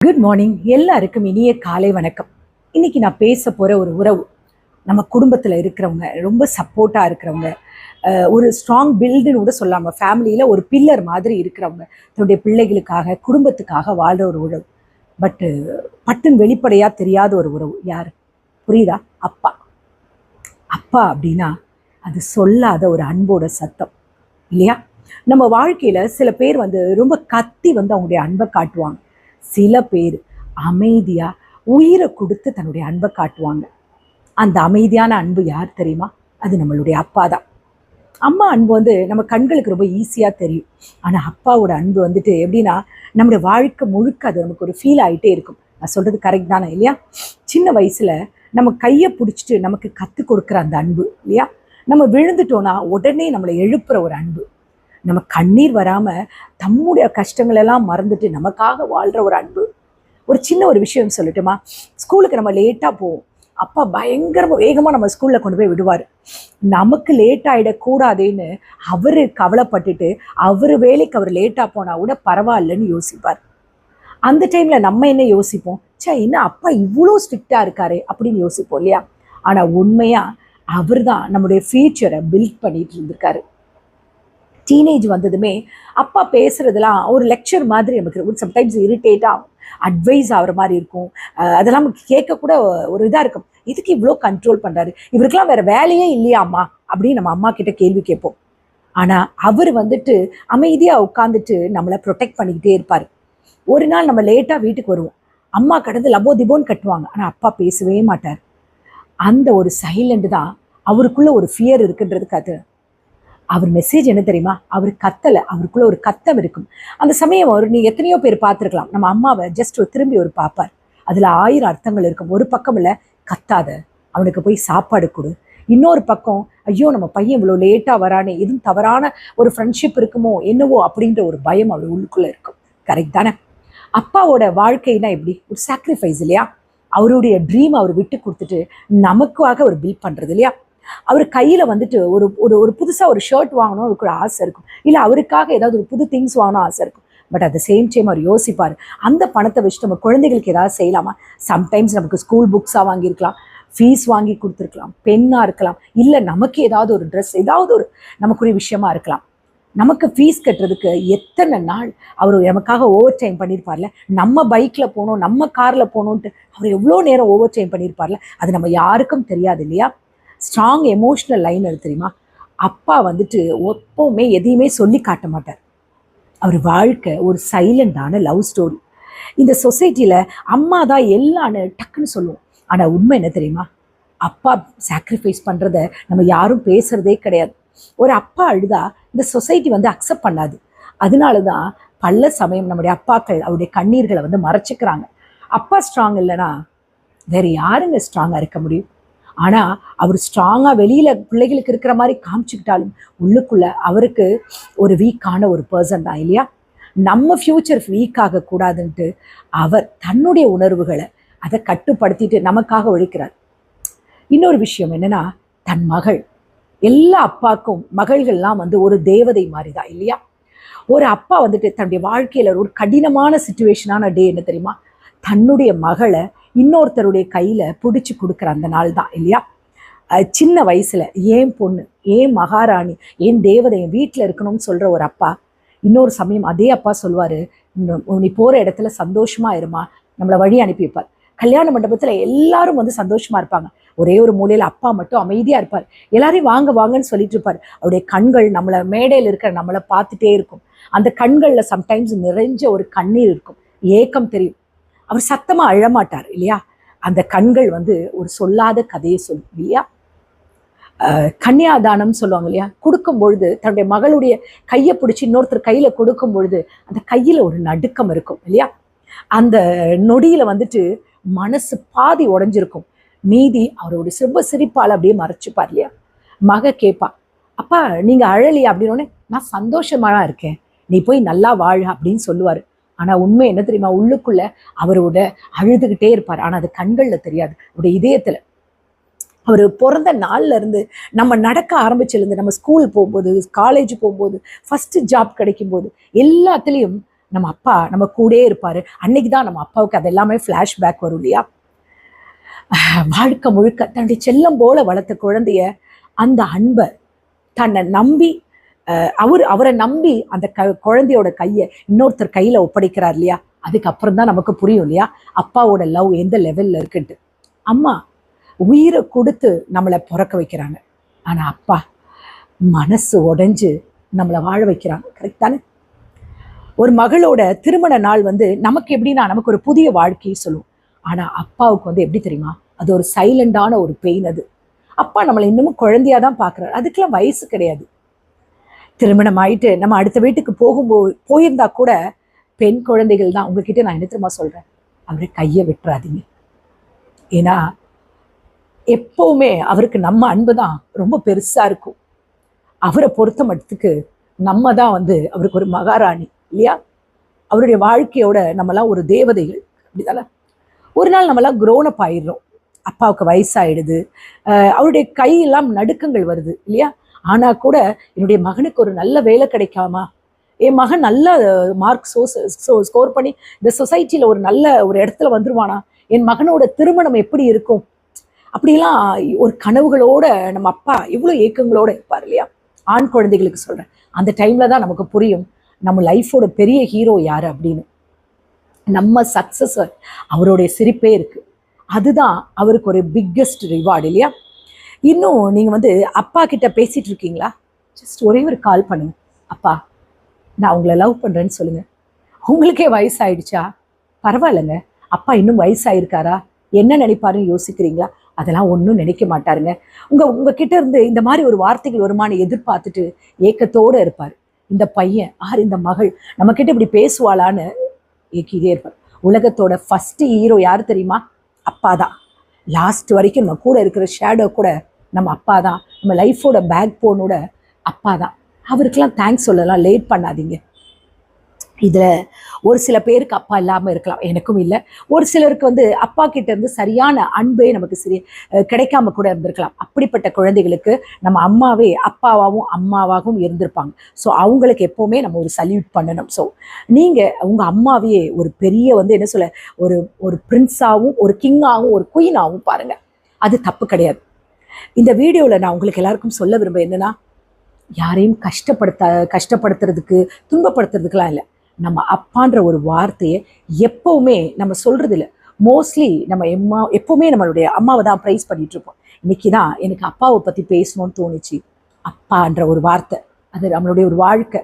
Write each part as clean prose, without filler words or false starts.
Good morning. எல்லாருக்கும் இனிய காலை வணக்கம். இன்னைக்கு நான் பேச போகிற ஒரு உறவு நம்ம குடும்பத்தில் இருக்கிறவங்க, ரொம்ப சப்போர்ட்டாக இருக்கிறவங்க, ஒரு ஸ்ட்ராங் பில்டுன்னு கூட சொல்லலாம். ஃபேமிலியில் ஒரு பில்லர் மாதிரி இருக்கிறவங்க, தன்னுடைய பிள்ளைகளுக்காக குடும்பத்துக்காக வாழ்கிற ஒரு உறவு. பட்டு பட்டுன்னு வெளிப்படையாக தெரியாத ஒரு உறவு. யார் புரியுதா? அப்பா. அப்பா அப்படின்னா அது சொல்லாத ஒரு அன்போட சத்தம் இல்லையா? நம்ம வாழ்க்கையில் சில பேர் ரொம்ப கத்தி அவங்களுடைய அன்பை காட்டுவாங்க. சில பேர் அமைதியாக உயிரை கொடுத்து தன்னுடைய அன்பை காட்டுவாங்க. அந்த அமைதியான அன்பு யார் தெரியுமா? அது நம்மளுடைய அப்பா தான். அம்மா அன்பு நம்ம கண்களுக்கு ரொம்ப ஈஸியாக தெரியும். ஆனால் அப்பாவோட அன்பு எப்படின்னா நம்முடைய வாழ்க்கை முழுக்க அது நமக்கு ஒரு ஃபீல் ஆகிட்டே இருக்கும். நான் சொல்கிறது கரெக்ட் தானே இல்லையா? சின்ன வயசில் நம்ம கையை பிடிச்சிட்டு நமக்கு கற்றுக் கொடுக்குற அந்த அன்பு இல்லையா? நம்ம விழுந்துட்டோன்னா உடனே நம்மளை எழுப்புற ஒரு அன்பு. நம்ம கண்ணீர் வராமல் தம்முடைய கஷ்டங்களெல்லாம் மறந்துட்டு நமக்காக வாழ்கிற ஒரு அன்பு. ஒரு சின்ன ஒரு விஷயம் சொல்லட்டுமா? ஸ்கூலுக்கு நம்ம லேட்டாக போவோம். அப்பா பயங்கரமாக வேகமாக நம்ம ஸ்கூலில் கொண்டு போய் விடுவார். நமக்கு லேட் ஆகிடக்கூடாதுன்னு அவர் கவலைப்பட்டுட்டு அவர் வேலைக்கு அவர் லேட்டாக போனால் கூட பரவாயில்லன்னு யோசிப்பார். அந்த டைமில் நம்ம என்ன யோசிப்போம்? என்ன அப்பா இவ்வளோ ஸ்ட்ரிக்டாக இருக்காரு அப்படின்னு யோசிப்போம் இல்லையா? ஆனால் உண்மையாக அவர் தான் நம்முடைய ஃபியூச்சரை பில்ட் பண்ணிட்டு இருந்திருக்காரு. டீனேஜ் வந்ததுமே அப்பா பேசுகிறதுலாம் ஒரு லெக்சர் மாதிரி நமக்கு சம்டைம்ஸ் இரிட்டேட் ஆகும், அட்வைஸ் ஆகிற மாதிரி இருக்கும். அதெல்லாம் நமக்கு கேட்கக்கூட ஒரு இதாக இருக்கும். இதுக்கு இவ்வளோ கண்ட்ரோல் பண்ணுறாரு, இவருக்கெல்லாம் வேறு வேலையே இல்லையாம்மா அப்படின்னு நம்ம அம்மா கிட்ட கேள்வி கேட்போம். ஆனால் அவர் அமைதியாக உட்காந்துட்டு நம்மளை ப்ரொடெக்ட் பண்ணிக்கிட்டே இருப்பார். ஒரு நாள் நம்ம லேட்டாக வீட்டுக்கு வருவோம். அம்மா கடந்து லபோ திபோன்னு கட்டுவாங்க, ஆனால் அப்பா பேசவே மாட்டார். அந்த ஒரு சைலண்ட் தான் அவருக்குள்ள ஒரு ஃபியர் இருக்குன்றதுக்கு. அது அவர் மெசேஜ் என்ன தெரியுமா? அவர் கத்தலை, அவருக்குள்ள ஒரு கத்தம் இருக்கும். அந்த சமயம் நீ எத்தனையோ பேர் பார்த்துருக்கலாம், நம்ம அம்மாவை ஜஸ்ட் திரும்பி ஒரு பார்ப்பார். அதில் 1000 அர்த்தங்கள் இருக்கும். ஒரு பக்கம் இல்லை, கத்தாத, அவனுக்கு போய் சாப்பாடு கொடு. இன்னொரு பக்கம், ஐயோ நம்ம பையன் இவ்வளோ லேட்டாக வரானே, எதுவும் தவறான ஒரு ஃப்ரெண்ட்ஷிப் இருக்குமோ என்னவோ அப்படின்ற ஒரு பயம் அவர் உள்ளுக்குள்ளே இருக்கும். கரெக்ட் தானே? அப்பாவோட வாழ்க்கைனா எப்படி? ஒரு சாக்ரிஃபைஸ் இல்லையா? அவருடைய ட்ரீம் அவர் விட்டு கொடுத்துட்டு நமக்காக ஒரு பில்ட் பண்ணுறது இல்லையா? அவர் கையில் ஒரு ஒரு ஒரு புதுசாக ஒரு ஷர்ட் வாங்கணும் அவருக்கு ஒரு ஆசை இருக்கும், இல்லை அவருக்காக ஏதாவது ஒரு புது திங்ஸ் வாங்கணும் ஆசை இருக்கும். But at the same time அவர் யோசிப்பார், அந்த பணத்தை வச்சுட்டு நம்ம குழந்தைகளுக்கு ஏதாவது செய்யலாமா? சம்டைம்ஸ் நமக்கு ஸ்கூல் புக்ஸாக வாங்கியிருக்கலாம், ஃபீஸ் வாங்கி கொடுத்துருக்கலாம், பென்னாக இருக்கலாம், இல்லை நமக்கு ஏதாவது ஒரு ட்ரெஸ், ஏதாவது ஒரு நமக்குரிய விஷயமா இருக்கலாம். நமக்கு ஃபீஸ் கட்டுறதுக்கு எத்தனை நாள் அவர் நமக்காக ஓவர் டைம் பண்ணியிருப்பார்ல. நம்ம பைக்கில் போகணும், நம்ம காரில் போகணுன்ட்டு அவர் எவ்வளோ நேரம் ஓவர் டைம் பண்ணியிருப்பார்ல. அது நம்ம யாருக்கும் தெரியாது இல்லையா? ஸ்ட்ராங் எமோஷ்னல் லைன் தெரியுமா? அப்பா எப்பவுமே எதையுமே சொல்லி காட்ட மாட்டார். அவர் வாழ்க்கை ஒரு சைலண்டான லவ் ஸ்டோரி. இந்த சொசைட்டியில் அம்மா தான் எல்லான்னு டக்குன்னு சொல்லுவோம். ஆனால் உண்மை என்ன தெரியுமா? அப்பா சாக்ரிஃபைஸ் பண்ணுறத நம்ம யாரும் பேசுகிறதே கிடையாது. ஒரு அப்பா அழுதா இந்த சொசைட்டி அக்செப்ட் பண்ணாது. அதனால தான் பல சமயம் நம்முடைய அப்பாக்கள் அவருடைய கண்ணீர்களை மறைச்சிக்கிறாங்க. அப்பா ஸ்ட்ராங் இல்லைன்னா வேறு யாருங்க ஸ்ட்ராங்காக இருக்க முடியும்? ஆனால் அவர் ஸ்ட்ராங்காக வெளியில் பிள்ளைகளுக்கு இருக்கிற மாதிரி காமிச்சுக்கிட்டாலும் உள்ளுக்குள்ளே அவருக்கு ஒரு வீக்கான ஒரு பர்சன் தான் இல்லையா? நம்ம ஃப்யூச்சர் வீக் ஆகக்கூடாதுன்ட்டு அவர் தன்னுடைய உணர்வுகளை அதை கட்டுப்படுத்திட்டு நமக்காக உழைக்கிறார். இன்னொரு விஷயம் என்னென்னா, தன் மகள், எல்லா அப்பாக்கும் மகள்கள்லாம் ஒரு தேவதை மாதிரி தான் இல்லையா? ஒரு அப்பா தன்னுடைய வாழ்க்கையில் ஒரு கடினமான சிச்சுவேஷனான டே என்ன தெரியுமா? தன்னுடைய மகளை இன்னொருத்தருடைய கையில் பிடிச்சி கொடுக்குற அந்த நாள் தான் இல்லையா? சின்ன வயசில் ஏன் பொண்ணு, ஏன் மகாராணி, ஏன் தேவதை என் வீட்டில் இருக்கணும்னு சொல்கிற ஒரு அப்பா, இன்னொரு சமயம் அதே அப்பா சொல்லுவார், நீ போகிற இடத்துல சந்தோஷமாக இருமா, நம்மளை வழி அனுப்பி வைப்பார். கல்யாண மண்டபத்தில் எல்லாரும் சந்தோஷமாக இருப்பாங்க. ஒரே ஒரு மூலையில் அப்பா மட்டும் அமைதியாக இருப்பார். எல்லாரையும் வாங்க வாங்கன்னு சொல்லிட்டு இருப்பார். அவருடைய கண்கள் நம்மளை மேடையில் இருக்கிற நம்மளை பார்த்துட்டே இருக்கும். அந்த கண்களில் சம்டைம்ஸ் நிறைஞ்ச ஒரு கண்ணீர் இருக்கும், ஏக்கம் தெரியும். அவர் சத்தமாக அழமாட்டார் இல்லையா? அந்த கண்கள் ஒரு சொல்லாத கதையை சொல்லும் இல்லையா? கன்னியாதானம் சொல்லுவாங்க இல்லையா? கொடுக்கும் பொழுது தன்னுடைய மகளுடைய கையை பிடிச்சி இன்னொருத்தர் கையில் கொடுக்கும் பொழுது அந்த கையில் ஒரு நடுக்கம் இருக்கும் இல்லையா? அந்த நொடியில் மனசு பாதி உடஞ்சிருக்கும், மீதி அவருடைய சிரிப்பால் அப்படியே மறைச்சிப்பார் இல்லையா? மக கேட்பா, அப்பா நீங்கள் அழலையா அப்படின்னோடனே, நான் சந்தோஷமாக தான் இருக்கேன், நீ போய் நல்லா வாழ அப்படின்னு சொல்லுவார். ஆனால் உண்மை என்ன தெரியுமா? உள்ளுக்குள்ளே அவரோட அழுதுகிட்டே இருப்பார். ஆனால் அது கண்களில் தெரியாது, அவருடைய இதயத்தில். அவர் பிறந்த நாள்ல இருந்து நம்ம நடக்க ஆரம்பிச்சிருந்து, நம்ம ஸ்கூல் போகும்போது, காலேஜ் போகும்போது, ஃபஸ்ட்டு ஜாப் கிடைக்கும்போது எல்லாத்துலேயும் நம்ம அப்பா நம்ம கூடயே இருப்பார். அன்னைக்கு தான் நம்ம அப்பாவுக்கு அது எல்லாமே ஃப்ளாஷ்பேக் வரும் இல்லையா. வாழ்க்கை முழுக்க தன்னுடைய செல்லம் போல வளர்த்த குழந்தைய அந்த அன்பை தன்னை நம்பி அவரை நம்பி அந்த குழந்தையோட கையை இன்னொருத்தர் கையில் ஒப்படைக்கிறார் இல்லையா. அதுக்கப்புறம் தான் நமக்கு புரியும் இல்லையா அப்பாவோட லவ் எந்த லெவலில் இருக்குன்ட்டு. அம்மா உயிரை கொடுத்து நம்மளை பிறக்க வைக்கிறாங்க, ஆனால் அப்பா மனசு உடைஞ்சு நம்மளை வாழ வைக்கிறாங்க. கரெக்ட் தானே? ஒரு மகளோட திருமண நாள் நமக்கு எப்படின்னா நமக்கு ஒரு புதிய வாழ்க்கையை சொல்லுவோம். ஆனால் அப்பாவுக்கு எப்படி தெரியுமா, அது ஒரு சைலண்டான ஒரு பெயின். அது அப்பா நம்மளை இன்னமும் குழந்தையா தான் பார்க்குறாரு. அதுக்கெல்லாம் வயசு கிடையாது. திருமணம் ஆயிட்டு நம்ம அடுத்த வீட்டுக்கு போயிருந்தா கூட பெண் குழந்தைகள் தான். உங்ககிட்ட நான் என்ன தெரியுமா சொல்கிறேன், அவரை கையை விட்டுறாதீங்க. ஏன்னா எப்பவுமே அவருக்கு நம்ம அன்பு தான் ரொம்ப பெருசாக இருக்கும். அவரை பொறுத்த மட்டுக்கு நம்ம தான் அவருக்கு ஒரு மகாராணி இல்லையா. அவருடைய வாழ்க்கையோட நம்மலாம் ஒரு தேவதைகள், அப்படிதானே. ஒரு நாள் நம்மலாம் க்ரோனப் ஆயிடுறோம், அப்பாவுக்கு வயசாயிடுது, அவருடைய கையெல்லாம் நடுக்கங்கள் வருது இல்லையா. ஆனால் கூட என்னுடைய மகனுக்கு ஒரு நல்ல வேலை கிடைக்காமா, என் மகன் நல்ல மார்க் ஸ்கோர் பண்ணி இந்த சொசைட்டியில் ஒரு நல்ல ஒரு இடத்துல வந்துருவானா, என் மகனோட திருமணம் எப்படி இருக்கும், அப்படிலாம் ஒரு கனவுகளோட நம்ம அப்பா எவ்வளோ ஏக்கங்களோட இருப்பார் இல்லையா. ஆண் குழந்தைகளுக்கு சொல்கிறேன், அந்த டைமில் தான் நமக்கு புரியும் நம்ம லைஃபோட பெரிய ஹீரோ யார் அப்படின்னு. நம்ம சக்ஸஸ் அவருடைய சிரிப்பே இருக்குது. அதுதான் அவருக்கு ஒரு பிக்கெஸ்ட் ரிவார்டு இல்லையா. இன்னும் நீங்கள் அப்பா கிட்ட பேசிகிட்டு இருக்கீங்களா, ஜஸ்ட் ஒரே ஒரு கால் பண்ணுங்க, அப்பா நான் உங்களை லவ் பண்ணுறேன்னு சொல்லுங்கள். உங்களுக்கே வயசாயிடுச்சா, பரவாயில்லைங்க, அப்பா இன்னும் வயசாயிருக்காரா, என்ன நினைப்பாருன்னு யோசிக்கிறீங்களா, அதெல்லாம் ஒன்றும் நினைக்க மாட்டாருங்க. உங்ககிட்ட இருந்து இந்த மாதிரி ஒரு வார்த்தைகள் வருமானு எதிர்பார்த்துட்டு ஏக்கத்தோடு இருப்பார். இந்த பையன் இந்த மகள் நம்மக்கிட்ட இப்படி பேசுவாளான்னு ஏக்கிட்டே இருப்பார். உலகத்தோட ஃபஸ்ட்டு ஹீரோ யார் தெரியுமா, அப்பா தான். லாஸ்ட் வரைக்கும் நம்ம கூட இருக்கிற ஷேடோ கூட நம்ம அப்பா தான். நம்ம லைஃபோட பேக் போனோட அப்பா தான். அவருக்கெல்லாம் தேங்க்ஸ் சொல்லலாம், லேட் பண்ணாதீங்க. இதில் ஒரு சில பேருக்கு அப்பா இல்லாமல் இருக்கலாம், எனக்கும் இல்லை. ஒரு சிலருக்கு அப்பா கிட்ட இருந்து சரியான அன்பே நமக்கு கிடைக்காம கூட இருந்திருக்கலாம். அப்படிப்பட்ட குழந்தைகளுக்கு நம்ம அம்மாவே அப்பாவாகவும் அம்மாவாகவும் இருந்திருப்பாங்க. ஸோ அவங்களுக்கு எப்போவுமே நம்ம ஒரு சல்யூட் பண்ணணும். ஸோ நீங்கள் உங்கள் அம்மாவையே ஒரு பெரிய என்ன சொல்ல ஒரு ஒரு பிரின்ஸாகவும் ஒரு கிங்காகவும் ஒரு குயினாகவும் பாருங்கள், அது தப்பு கிடையாது. இந்த வீடியோவில் நான் உங்களுக்கு எல்லாருக்கும் சொல்ல விரும்ப என்னென்னா, யாரையும் கஷ்டப்படுத்துறதுக்கு துன்பப்படுத்துறதுக்கெலாம் இல்லை. நம்ம அப்பான்ற ஒரு வார்த்தையை எப்போவுமே நம்ம சொல்கிறது இல்லை. மோஸ்ட்லி நம்ம எப்போவுமே நம்மளுடைய அம்மாவை தான் ப்ரைஸ் பண்ணிகிட்ருப்போம். இன்றைக்கி தான் எனக்கு அப்பாவை பற்றி பேசணும்னு தோணுச்சு. அப்பான்ற ஒரு வார்த்தை அது நம்மளுடைய ஒரு வாழ்க்கை.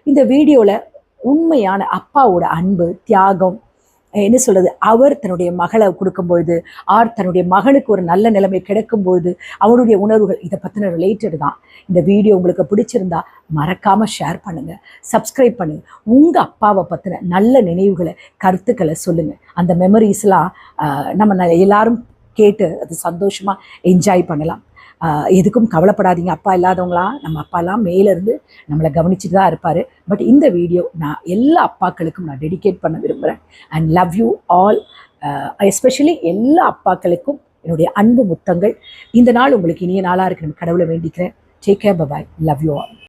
இந்த வீடியோவில் உண்மையான அப்பாவோட அன்பு, தியாகம், என்ன சொல்கிறது, அவர் தன்னுடைய மகளை கொடுக்கும்பொழுது தன்னுடைய மகனுக்கு ஒரு நல்ல நிலைமை கிடைக்கும்பொழுது அவருடைய உணர்வுகள், இதை பற்றின ரிலேட்டட் தான். இந்த வீடியோ உங்களுக்கு பிடிச்சிருந்தா மறக்காமல் ஷேர் பண்ணுங்கள், சப்ஸ்கிரைப் பண்ணுங்கள். உங்கள் அப்பாவை பற்றின நல்ல நினைவுகளை, கருத்துக்களை சொல்லுங்கள். அந்த மெமரிஸ்லாம் நம்ம எல்லாரும் கேட்டு அது சந்தோஷமாக என்ஜாய் பண்ணலாம். எதுக்கும் கவலைப்படாதீங்க, அப்பா இல்லாதவங்களாம். நம்ம அப்பாலாம் மேலேருந்து நம்மளை கவனிச்சுட்டு தான் இருப்பார். பட் இந்த வீடியோ நான் எல்லா அப்பாக்களுக்கும் நான் டெடிகேட் பண்ண விரும்புகிறேன். And love you all. Especially எல்லா அப்பாக்களுக்கும் என்னுடைய அன்பு முத்தங்கள். இந்த நாள் உங்களுக்கு இனிய நாளாக இருக்கணும் கடவுளை வேண்டிக்கிறேன். Take care, bye, love you all.